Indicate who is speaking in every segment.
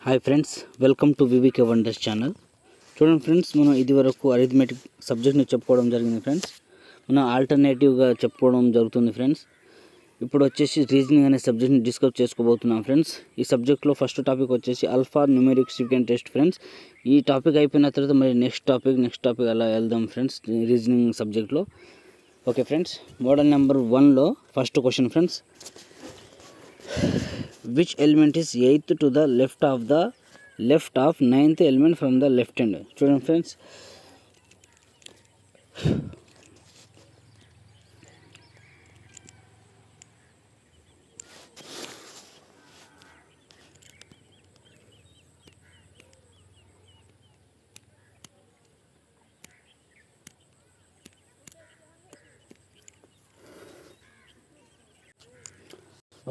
Speaker 1: Hi friends, welcome to VVK wonders channel. చూడండి friends, మనం ఇది వరకు అరిథమెటిక్ సబ్జెక్ట్ని చెప్పుకోవడం జరిగింది ఫ్రెండ్స్. మనం ఆల్టర్నేటివ్గా చెప్పుకోవడం జరుగుతుంది ఫ్రెండ్స్. ఇప్పుడు వచ్చేసి రీజనింగ్ అనే సబ్జెక్ట్ని డిస్కస్ చేసుకోబోతున్నాం ఫ్రెండ్స్. ఈ సబ్జెక్ట్లో ఫస్ట్ టాపిక్ వచ్చేసి alpha numeric sequence test friends. ఈ టాపిక్ అయిపోయిన తర్వాత మరి నెక్స్ట్ టాపిక్ అలా వెళ్దాం ఫ్రెండ్స్ రీజనింగ్ సబ్జెక్ట్లో. ఓకే ఫ్రెండ్స్, మోడల్ నెంబర్ 1లో first question friends. Which element is 8th to the left of 9th element from the left hand? Student friends,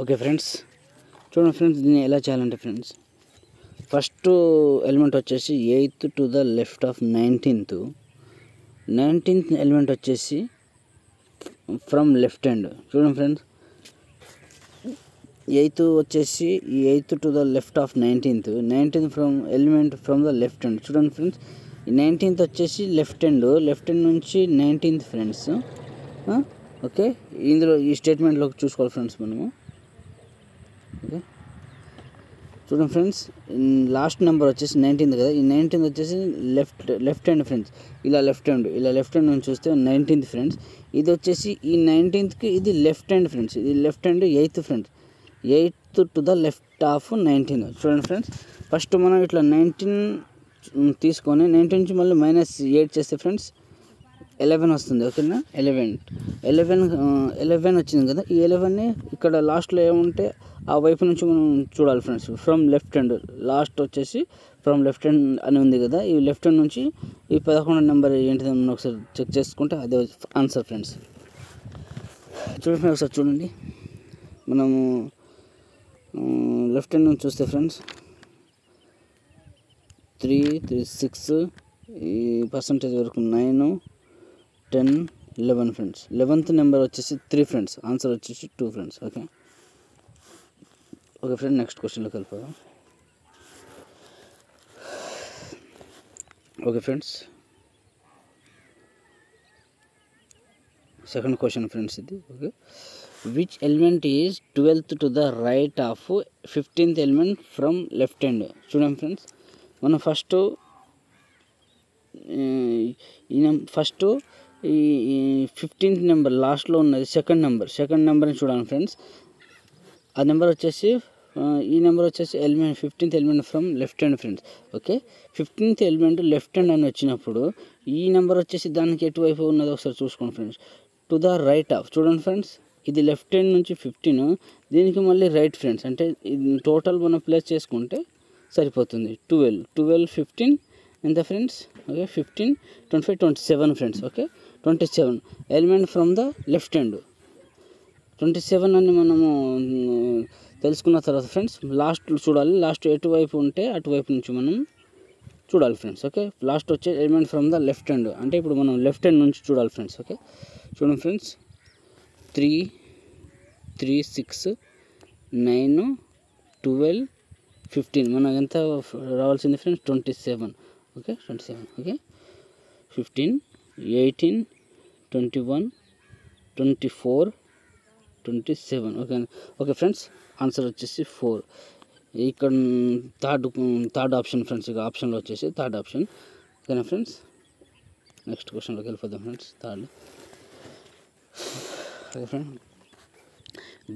Speaker 1: okay friends, చూడండి friends, దీన్ని ఎలా చేయాలంటే ఫ్రెండ్స్, ఫస్ట్ ఎలిమెంట్ వచ్చేసి 8th to the left of 19th element వచ్చేసి from left hand. చూడండి friends, 8th వచ్చేసి 8th to the left of 19th from element from the left hand. చూడండి friends, ఈ 19th వచ్చేసి లెఫ్ట్ హ్యాండ్ నుంచి 19th friends. Okay, ఇందులో ఈ స్టేట్మెంట్లోకి చూసుకోవాలి ఫ్రెండ్స్ మనము. ఓకే, చూడండి ఫ్రెండ్స్, లాస్ట్ నెంబర్ వచ్చేసి 19th కదా, ఈ 19th వచ్చేసి లెఫ్ట్ హ్యాండ్ ఫ్రెండ్స్. ఇలా లెఫ్ట్ హ్యాండ్ నుంచి చూస్తే 19th ఫ్రెండ్స్. ఇది వచ్చేసి ఈ 19thకి ఇది లెఫ్ట్ హ్యాండ్ ఫ్రెండ్స్. ఇది left hand 8th friends. 8th to the left of 19. చూడండి ఫ్రెండ్స్, ఫస్ట్ మనం ఇట్లా 19 తీసుకొని 19 నుంచి మళ్ళీ -8 చేస్తే ఫ్రెండ్స్ 11 వస్తుంది. ఓకేనా, 11 వచ్చింది కదా. ఈ 11ని ఇక్కడ లాస్ట్లో ఏముంటే ఆ వైపు నుంచి మనం చూడాలి friends. From left hand last వచ్చేసి ఫ్రమ్ లెఫ్ట్ హ్యాండ్ అని ఉంది కదా, ఈ లెఫ్ట్ హ్యాండ్ నుంచి ఈ 11 నెంబర్ ఏంటిది మనం ఒకసారి చెక్ చేసుకుంటే అదే ఆన్సర్ ఫ్రెండ్స్. చూడండి ఫ్రెండ్స్, ఒకసారి చూడండి, మనము లెఫ్ట్ హ్యాండ్ నుంచి చూస్తే ఫ్రెండ్స్ 3, 6 ఈ పర్సంటేజ్ వరకు 9, 10, 11 ఫ్రెండ్స్. 11th నెంబర్ వచ్చేసి 3 ఫ్రెండ్స్. ఆన్సర్ వచ్చేసి 2 ఫ్రెండ్స్. ఓకే ఫ్రెండ్, నెక్స్ట్ క్వశ్చన్లోకి వెళ్ళిపోదాం. Okay friends, second question friends ఇది. Okay, which element is 12th to the right of 15th element from left hand? చూడండి ఫ్రెండ్స్, మనం first ఈ 15th number లాస్ట్లో ఉన్నది సెకండ్ నెంబర్ని చూడాలి ఫ్రెండ్స్. ఆ నెంబర్ వచ్చేసి ఈ నెంబర్ వచ్చేసి 15th element from left hand friends. Okay, 15th element left hand అని వచ్చినప్పుడు ఈ నెంబర్ వచ్చేసి దానికి ఎటువైపు ఉన్నదో ఒకసారి చూసుకోండి friends. To the right of. చూడండి ఫ్రెండ్స్, ఇది లెఫ్ట్ హ్యాండ్ నుంచి 15, దీనికి మళ్ళీ రైట్ ఫ్రెండ్స్. అంటే టోటల్ మనం ప్లేస్ చేసుకుంటే సరిపోతుంది. 12, 15 ఎంత friends? Okay, 15, 25, 27 friends. Okay, 27 element from the left hand. 27 అని మనము తెలుసుకున్న తర్వాత ఫ్రెండ్స్ లాస్ట్ చూడాలి. లాస్ట్ ఎటువైపు ఉంటే అటువైపు నుంచి మనం చూడాలి ఫ్రెండ్స్. ఓకే, లాస్ట్ వచ్చే element from the left hand అంటే ఇప్పుడు మనం లెఫ్ట్ హ్యాండ్ నుంచి చూడాలి ఫ్రెండ్స్. ఓకే, చూడండి ఫ్రెండ్స్, 3, 6, 9, 12, 15 మనకు ఎంత రావాల్సింది friends? 27. Okay, 27. Okay, 15, 18, 21, 24, 27. Okay friends, answer వచ్చేసి 4. ఇక్కడ థర్డ్ ఆప్షన్ ఫ్రెండ్స్. ఇక ఆప్షన్లో వచ్చేసి థర్డ్ ఆప్షన్. ఓకేనా ఫ్రెండ్స్, నెక్స్ట్ క్వశ్చన్లోకి వెళ్ళిపోదాం friends. Third. Okay friend,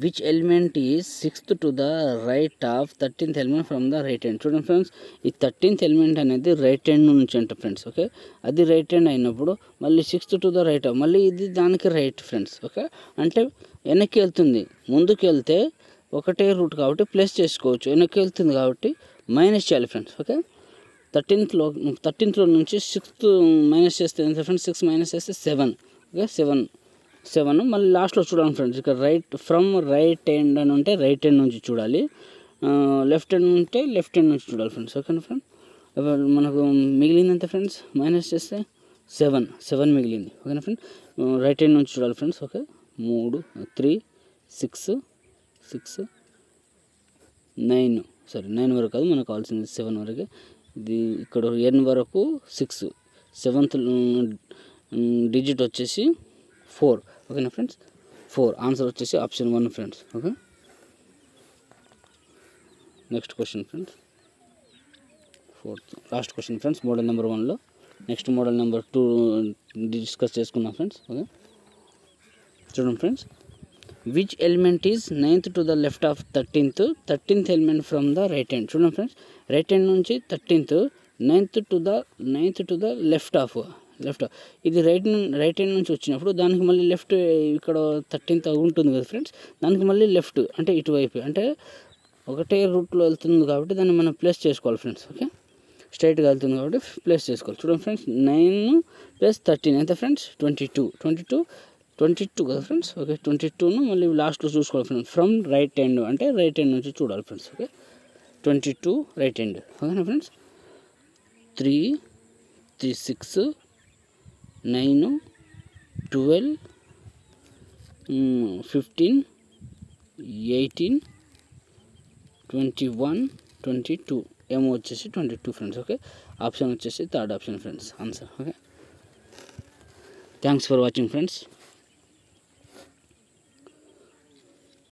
Speaker 1: which element is 6th to the right of 13th element from the right hand? చూడండి friends, ఈ 13th ఎలిమెంట్ అనేది రైట్ హ్యాండ్ నుంచి అంట ఫ్రెండ్స్. ఓకే, అది రైట్ హ్యాండ్ అయినప్పుడు మళ్ళీ 6th to the right of, మళ్ళీ ఇది దానికి రైట్ ఫ్రెండ్స్. ఓకే, అంటే వెనక్కి వెళ్తుంది. ముందుకు వెళ్తే ఒకటే రూట్ కాబట్టి ప్లస్ చేసుకోవచ్చు, వెనక్కి వెళ్తుంది కాబట్టి మైనస్ చేయాలి ఫ్రెండ్స్. ఓకే, 13th నుంచి 6th మైనస్ చేస్తే ఎంత ఫ్రెండ్స్? 6 మైనస్ చేస్తే 7. ఓకే, 7 మళ్ళీ లాస్ట్లో చూడండి ఫ్రెండ్స్. ఇక్కడ ఫ్రమ్ రైట్ హ్యాండ్ అని ఉంటే రైట్ హ్యాండ్ నుంచి చూడాలి, లెఫ్ట్ హ్యాండ్ ఉంటే లెఫ్ట్ హ్యాండ్ నుంచి చూడాలి ఫ్రెండ్స్. ఓకేనా ఫ్రెండ్, మనకు మిగిలింది ఎంత ఫ్రెండ్స్? మైనస్ చేస్తే 7 మిగిలింది. ఓకేనా ఫ్రెండ్, రైట్ హ్యాండ్ నుంచి చూడాలి ఫ్రెండ్స్. ఓకే, 3, 6, 9 సారీ 9 వరకు కాదు, మనకు కావాల్సింది 7 వరకే. ఇది ఇక్కడ n వరకు 6, 7th డిజిట్ వచ్చేసి 4. ఓకేనా ఫ్రెండ్స్, 4. ఆన్సర్ వచ్చేసి option 1 friends. Okay, next question friends, 4th last question friends, model number 1లో. నెక్స్ట్ మోడల్ నెంబర్ 2 డిస్కస్ చేసుకుందాం ఫ్రెండ్స్. ఓకే, చూడండి friends, which element is 9th to the left of 13th element from the right hand. చూడండి friends, right hand నుంచి 13th, 9th to the left of. ఇది right hand నుంచి వచ్చినప్పుడు దానికి మళ్ళీ left, ఇక్కడ 13th ఉంటుంది కదా ఫ్రెండ్స్, దానికి మళ్ళీ లెఫ్ట్ అంటే ఇటువైపు, అంటే ఒకటే రూట్లో వెళ్తుంది కాబట్టి దాన్ని మనం ప్లేస్ చేసుకోవాలి ఫ్రెండ్స్. ఓకే, స్ట్రైట్గా వెళ్తుంది కాబట్టి ప్లేస్ చేసుకోవాలి. చూడండి ఫ్రెండ్స్, 9 + 13 ఎంత ఫ్రెండ్స్, 22 కదా ఫ్రెండ్స్. ఓకే, 22ను మళ్ళీ లాస్ట్లో చూసుకోవాలి ఫ్రెండ్స్. ఫ్రమ్ రైట్ హ్యాండ్ అంటే రైట్ హ్యాండ్ నుంచి చూడాలి ఫ్రెండ్స్. Okay, 22 right hand. ఓకేనా ఫ్రెండ్స్, 3, 6, 9, 12, 15, 18, 21, 22. ఏమో వచ్చేసి 22 ఫ్రెండ్స్. ఓకే, ఆప్షన్ వచ్చేసి third option friends answer. Okay, thanks for watching friends.